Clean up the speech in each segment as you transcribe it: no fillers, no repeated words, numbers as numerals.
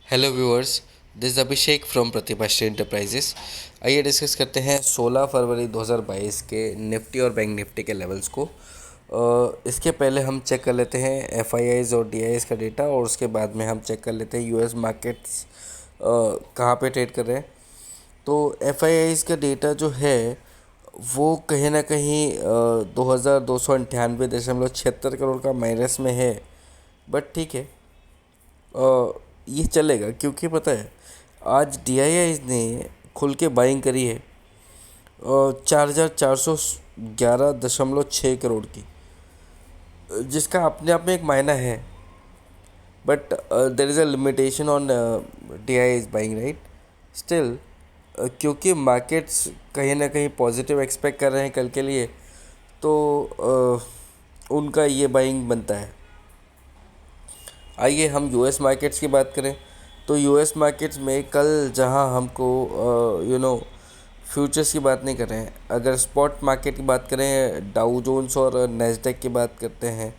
Hello viewers, this is Abhishek from Pratibha Shri enterprises. आइए discuss करते हैं 16 फरवरी 2022 के निफ्टी और बैंक निफ्टी के लेवल्स को। इसके पहले हम चेक कर लेते हैं एफआईआईज और डीआईएस का डेटा, और उसके बाद में हम चेक कर लेते हैं यूएस मार्केट्स कहाँ पे ट्रेड कर रहे हैं। तो एफआईआईज का डेटा जो है वो कहीं ना कहीं 2298.76 करोड़ का माइनस में है। बट ठीक है, ये चलेगा क्योंकि पता है आज डीआईआई ने खुल के बाइंग करी है 4,411.6 करोड़ की, जिसका अपने आप में एक मायना है। But there is a limitation on DII is buying, right. Still क्योंकि मार्केट्स कहीं ना कहीं पॉजिटिव एक्सपेक्ट कर रहे हैं कल के लिए, तो उनका ये बाइंग बनता है। आइए हम यूएस मार्केट्स की बात करें। तो यूएस मार्केट्स में कल जहां हमको फ्यूचर्स की बात नहीं कर रहे हैं, अगर स्पॉट मार्केट की बात करें, डाउ जोन्स और नेस्डेक की बात करते हैं,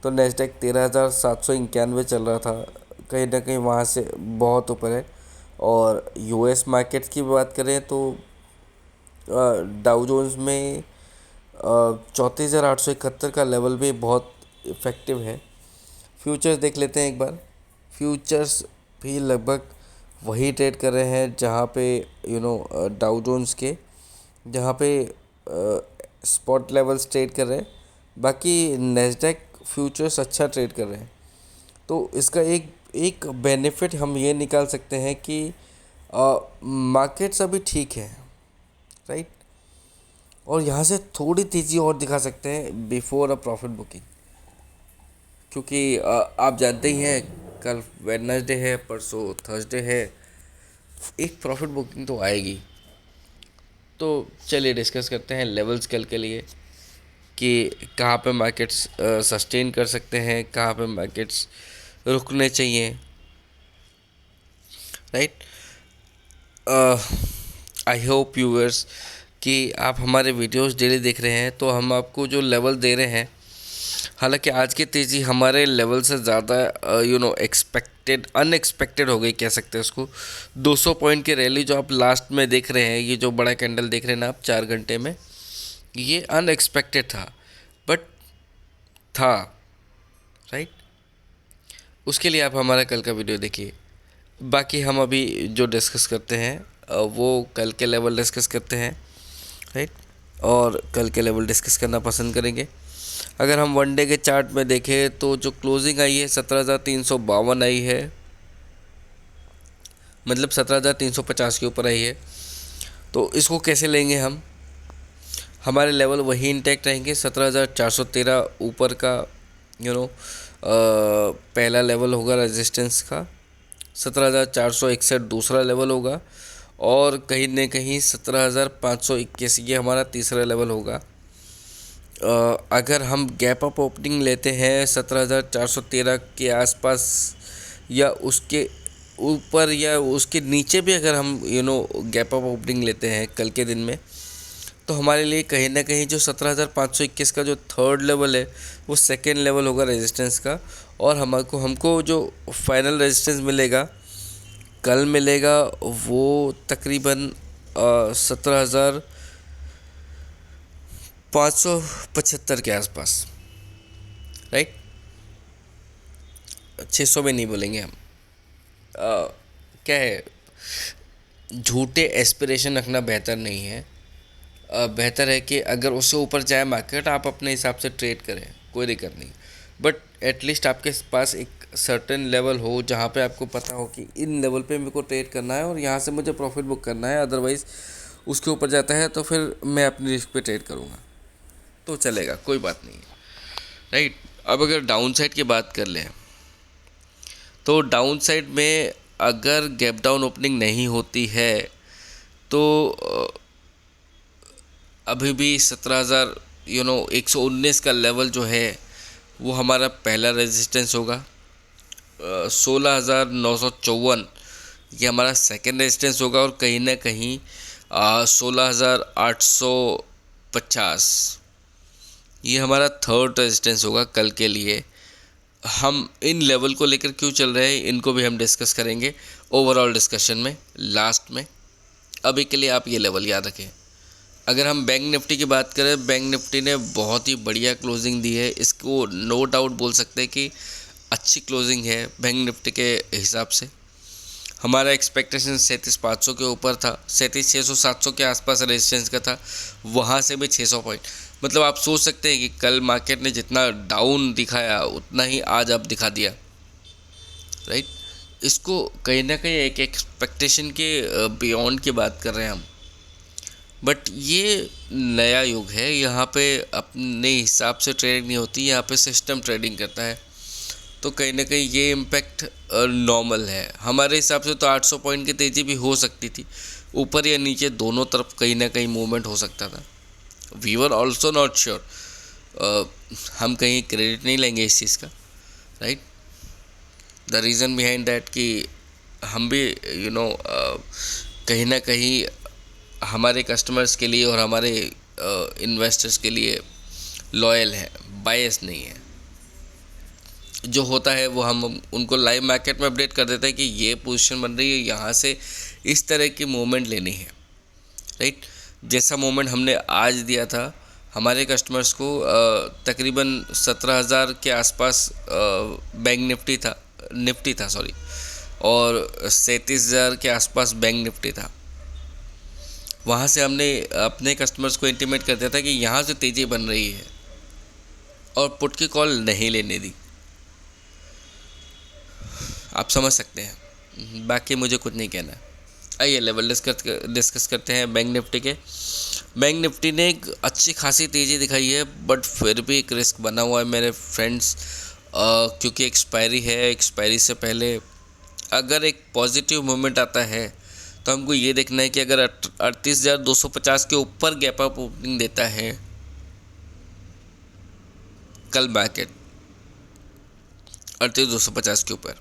तो नेस्डेक 13,791 चल रहा था, कहीं ना कहीं वहाँ से बहुत ऊपर है। और यूएस मार्केट्स की बात करें तो डाउ जोन्स में 34,871 का लेवल भी बहुत इफ़ेक्टिव है। फ्यूचर्स देख लेते हैं एक बार। फ्यूचर्स भी लगभग वही ट्रेड कर रहे हैं जहाँ पे डाउ जोन्स के, जहाँ पे स्पॉट लेवल्स ट्रेड कर रहे हैं। बाकी नेस्डैक फ्यूचर्स अच्छा ट्रेड कर रहे हैं। तो इसका एक एक बेनिफिट हम ये निकाल सकते हैं कि मार्केट्स अभी ठीक है, राइट। और यहाँ से थोड़ी तेज़ी और दिखा सकते हैं बिफोर अ प्रॉफिट बुकिंग, क्योंकि आप जानते ही हैं कल वेडनेसडे है, परसों थर्सडे है, एक प्रॉफिट बुकिंग तो आएगी। तो चलिए डिस्कस करते हैं लेवल्स कल के लिए कि कहाँ पे मार्केट्स सस्टेन कर सकते हैं, कहाँ पे मार्केट्स रुकने चाहिए, राइट। आई होप व्यूअर्स कि आप हमारे वीडियोस डेली देख रहे हैं, तो हम आपको जो लेवल दे रहे हैं, हालांकि आज की तेज़ी हमारे लेवल से ज़्यादा एक्सपेक्टेड अनएक्सपेक्टेड हो गई, कह सकते हैं उसको। 200 पॉइंट की रैली जो आप लास्ट में देख रहे हैं, ये जो बड़ा कैंडल देख रहे हैं ना आप 4 घंटे में, ये अनएक्सपेक्टेड था, बट था, राइट। उसके लिए आप हमारा कल का वीडियो देखिए। बाकी हम अभी जो डिस्कस करते हैं वो कल के लेवल डिस्कस करते हैं, राइट। और कल के लेवल डिस्कस करना पसंद करेंगे। अगर हम वन डे के चार्ट में देखें तो जो क्लोजिंग आई है 17,352 आई है, मतलब 17,350 के ऊपर आई है। तो इसको कैसे लेंगे हम? हमारे लेवल वही इंटैक्ट रहेंगे। 17,413 ऊपर का पहला लेवल होगा रेजिस्टेंस का, 17,461 दूसरा लेवल होगा, और कहीं न कहीं 17,521 ये हमारा तीसरा लेवल होगा। अगर हम गैप अप ओपनिंग लेते हैं 17,413 के आसपास, या उसके ऊपर या उसके नीचे भी अगर हम गैप अप ओपनिंग लेते हैं कल के दिन में, तो हमारे लिए कहीं ना कहीं जो 17,521 का जो थर्ड लेवल है वो सेकेंड लेवल होगा रेजिस्टेंस का। और हमको जो फाइनल रेजिस्टेंस मिलेगा कल मिलेगा, वो तकरीबन 17,575 के आसपास, राइट। 600 में नहीं बोलेंगे हम। क्या है, झूठे एस्पिरेशन रखना बेहतर नहीं है। बेहतर है कि अगर उससे ऊपर जाए मार्केट, आप अपने हिसाब से ट्रेड करें, कोई दिक्कत नहीं। बट एटलीस्ट आपके पास एक सर्टेन लेवल हो जहाँ पे आपको पता हो कि इन लेवल पे मेरे को ट्रेड करना है और यहाँ से मुझे प्रॉफिट बुक करना है। अदरवाइज़ उसके ऊपर जाता है तो फिर मैं अपनी रिस्क पे ट्रेड करूँगा, तो चलेगा, कोई बात नहीं है, राइट। अब अगर डाउन साइड की बात कर लें, तो डाउन साइड में अगर गैप डाउन ओपनिंग नहीं होती है तो अभी भी 17,000 119 का लेवल जो है वो हमारा पहला रेजिस्टेंस होगा। 16,954 ये हमारा सेकेंड रेजिस्टेंस होगा, और कहीं ना कहीं 16,850 ये हमारा थर्ड रेजिस्टेंस होगा कल के लिए। हम इन लेवल को लेकर क्यों चल रहे हैं, इनको भी हम डिस्कस करेंगे ओवरऑल डिस्कशन में लास्ट में। अभी के लिए आप ये लेवल याद रखें। अगर हम बैंक निफ्टी की बात करें, बैंक निफ्टी ने बहुत ही बढ़िया क्लोजिंग दी है, इसको नो डाउट बोल सकते हैं कि अच्छी क्लोजिंग है बैंक निफ्टी के हिसाब से। हमारा एक्सपेक्टेशन 37,500 के ऊपर था, 37,600-700 के आसपास रेजिस्टेंस का था, वहाँ से भी 600 पॉइंट। मतलब आप सोच सकते हैं कि कल मार्केट ने जितना डाउन दिखाया उतना ही आज आप दिखा दिया, राइट। इसको कहीं ना कहीं एक एक्सपेक्टेशन के बियॉन्ड की बात कर रहे हैं हम। बट ये नया युग है, यहाँ पे अपने हिसाब से ट्रेडिंग नहीं होती, यहाँ पे सिस्टम ट्रेडिंग करता है। तो कहीं ना कहीं ये इम्पैक्ट नॉर्मल है। हमारे हिसाब से तो 800 पॉइंट की तेज़ी भी हो सकती थी, ऊपर या नीचे दोनों तरफ कहीं ना कहीं मूवमेंट हो सकता था। We were also not sure, हम कहीं क्रेडिट नहीं लेंगे इस चीज़ का, right. The reason behind that कि हम भी कहीं ना कहीं हमारे कस्टमर्स के लिए और हमारे इन्वेस्टर्स के लिए लॉयल है, बायस नहीं है। जो होता है वो हम उनको लाइव मार्केट में अपडेट कर देते हैं कि ये पोजीशन बन रही है, यहाँ से इस तरह की मूवमेंट लेनी है, राइट। जैसा मूवमेंट हमने आज दिया था हमारे कस्टमर्स को, तकरीबन 17,000 के आसपास बैंक निफ्टी था सॉरी, और 37,000 के आसपास बैंक निफ्टी था। वहाँ से हमने अपने कस्टमर्स को इंटीमेट कर दिया था कि यहाँ से तेज़ी बन रही है, और पुट की कॉल नहीं लेने दी। आप समझ सकते हैं, बाकी मुझे कुछ नहीं कहना है। आइए लेवल डिस्कस करते हैं बैंक निफ्टी के। बैंक निफ्टी ने एक अच्छी खासी तेज़ी दिखाई है, बट फिर भी एक रिस्क बना हुआ है मेरे फ्रेंड्स, क्योंकि एक्सपायरी है। एक्सपायरी से पहले अगर एक पॉजिटिव मूवमेंट आता है तो हमको ये देखना है कि अगर 38,250 के ऊपर गैप अप ओपनिंग देता है कल मार्केट 38,250 के ऊपर,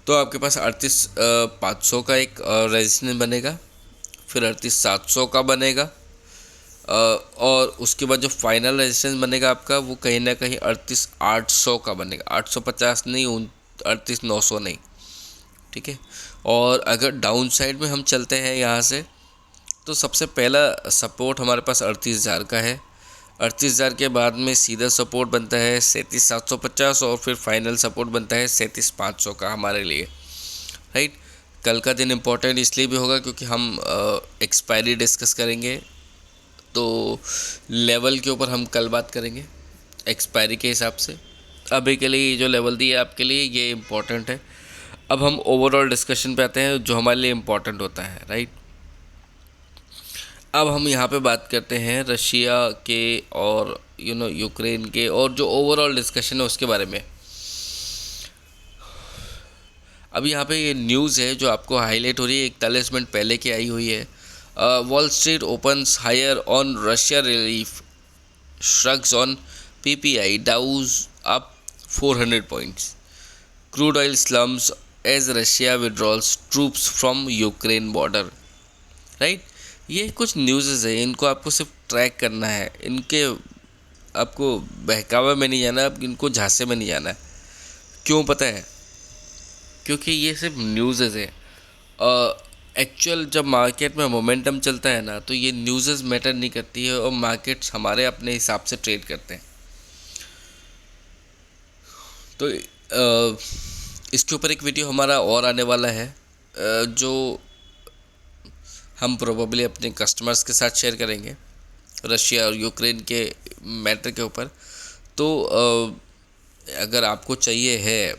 तो आपके पास 38,500 का एक रेजिस्टेंस बनेगा, फिर 38,700 का बनेगा, और उसके बाद जो फाइनल रेजिस्टेंस बनेगा आपका वो कहीं ना कहीं 38,800 का बनेगा। 850 नहीं, 38,900 नहीं, ठीक है। और अगर डाउन साइड में हम चलते हैं यहाँ से, तो सबसे पहला सपोर्ट हमारे पास 38,000 का है। 38,000 के बाद में सीधा सपोर्ट बनता है 37,750, और फिर फाइनल सपोर्ट बनता है 37,500 का हमारे लिए, राइट। कल का दिन इम्पोर्टेंट इसलिए भी होगा क्योंकि हम एक्सपायरी डिस्कस करेंगे, तो लेवल के ऊपर हम कल बात करेंगे एक्सपायरी के हिसाब से। अभी के लिए जो लेवल दिया आपके लिए ये इम्पोर्टेंट है। अब हम ओवरऑल डिस्कशन पे आते हैं जो हमारे लिए इम्पोर्टेंट होता है, राइट। अब हम यहाँ पे बात करते हैं रशिया के और यूक्रेन के, और जो ओवरऑल डिस्कशन है उसके बारे में। अब यहाँ पे ये न्यूज़ है जो आपको हाईलाइट हो रही है, 41 मिनट पहले की आई हुई है। Wall Street opens higher on Russia relief, shrugs on PPI, Dow's up 400 points, crude oil slumps as Russia withdraws troops from Ukraine border, right. ये कुछ न्यूज़ है, इनको आपको सिर्फ ट्रैक करना है, इनके आपको बहकावे में नहीं जाना, अब इनको झांसे में नहीं जाना है। क्यों पता है? क्योंकि ये सिर्फ न्यूज़ है। एक्चुअल जब मार्केट में मोमेंटम चलता है ना, तो ये न्यूज़ मैटर नहीं करती है, और मार्केट्स हमारे अपने हिसाब से ट्रेड करते हैं। तो इसके ऊपर एक वीडियो हमारा और आने वाला है, जो हम प्रोबेबली अपने कस्टमर्स के साथ शेयर करेंगे रशिया और यूक्रेन के मैटर के ऊपर। तो अगर आपको चाहिए है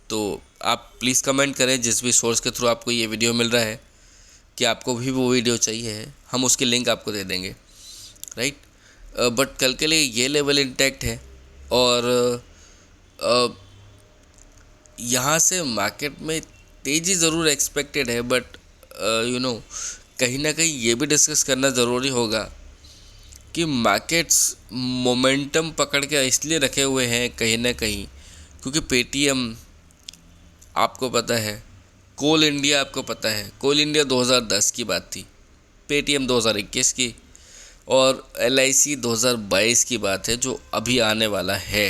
तो आप प्लीज़ कमेंट करें जिस भी सोर्स के थ्रू आपको ये वीडियो मिल रहा है कि आपको भी वो वीडियो चाहिए है, हम उसकी लिंक आपको दे देंगे, राइट। बट कल के लिए ये लेवल इंटैक्ट है, और यहाँ से मार्केट में तेज़ी ज़रूर एक्सपेक्टेड है, बट कहीं ना कहीं ये भी डिस्कस करना ज़रूरी होगा कि मार्केट्स मोमेंटम पकड़ के इसलिए रखे हुए हैं कहीं ना कहीं क्योंकि पेटीएम आपको पता है, कोल इंडिया आपको पता है, कोल इंडिया 2010 की बात थी, पेटीएम 2021 की, और LIC 2022 की बात है जो अभी आने वाला है।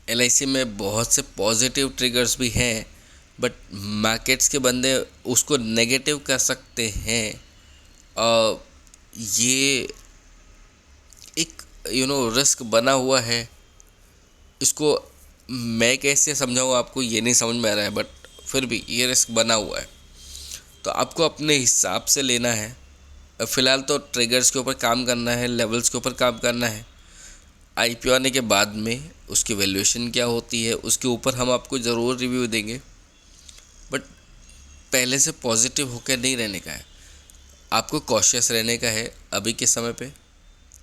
LIC में बहुत से पॉजिटिव ट्रिगर्स भी हैं, बट मार्केट्स के बंदे उसको नेगेटिव कर सकते हैं। ये एक रिस्क बना हुआ है। इसको मैं कैसे समझाऊँ आपको, ये नहीं समझ में आ रहा है, बट फिर भी ये रिस्क बना हुआ है, तो आपको अपने हिसाब से लेना है। फ़िलहाल तो ट्रिगर्स के ऊपर काम करना है, लेवल्स के ऊपर काम करना है। IPO आने के बाद में उसकी वैल्यूएशन क्या होती है उसके ऊपर हम आपको ज़रूर रिव्यू देंगे, बट पहले से पॉजिटिव होकर नहीं रहने का है, आपको कॉशियस रहने का है अभी के समय पे,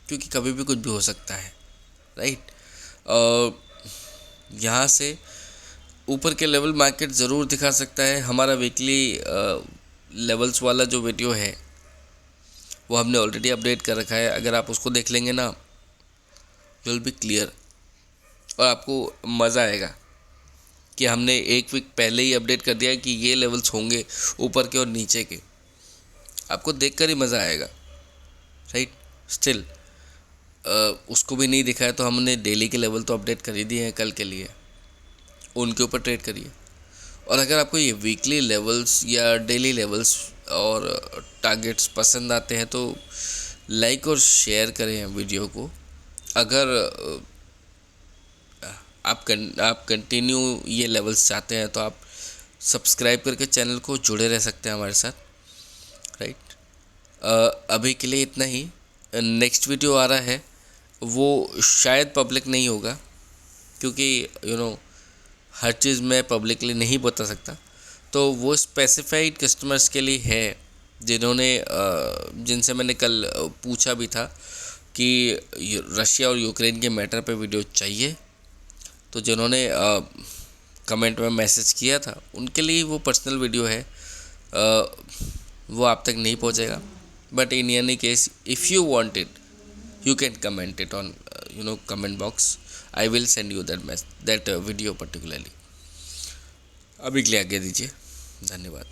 क्योंकि कभी भी कुछ भी हो सकता है, राइट। यहाँ से ऊपर के लेवल मार्केट ज़रूर दिखा सकता है। हमारा वीकली लेवल्स वाला जो वीडियो है वो हमने ऑलरेडी अपडेट कर रखा है, अगर आप उसको देख लेंगे ना विल बी क्लियर, और आपको मज़ा आएगा कि हमने एक वीक पहले ही अपडेट कर दिया है कि ये लेवल्स होंगे ऊपर के और नीचे के, आपको देखकर ही मज़ा आएगा, राइट। स्टिल उसको भी नहीं दिखा है तो हमने डेली के लेवल तो अपडेट कर ही दिए हैं कल के लिए, उनके ऊपर ट्रेड करिए। और अगर आपको ये वीकली लेवल्स या डेली लेवल्स और टारगेट्स पसंद आते हैं तो लाइक और शेयर करें वीडियो को। अगर आप कंटिन्यू ये लेवल्स चाहते हैं तो आप सब्सक्राइब करके चैनल को जुड़े रह सकते हैं हमारे साथ, राइट। अभी के लिए इतना ही। नेक्स्ट वीडियो आ रहा है वो शायद पब्लिक नहीं होगा, क्योंकि हर चीज़ मैं पब्लिकली नहीं बता सकता, तो वो स्पेसिफाइड कस्टमर्स के लिए है जिन्होंने जिनसे मैंने कल पूछा भी था कि रशिया और यूक्रेन के मैटर पे वीडियो चाहिए, तो जिन्होंने कमेंट में मैसेज किया था उनके लिए वो पर्सनल वीडियो है, वो आप तक नहीं पहुंचेगा, but in any case if you want it you can comment it on comment box. I will send you that video particularly. अभी के लिए आगे दीजिए, धन्यवाद।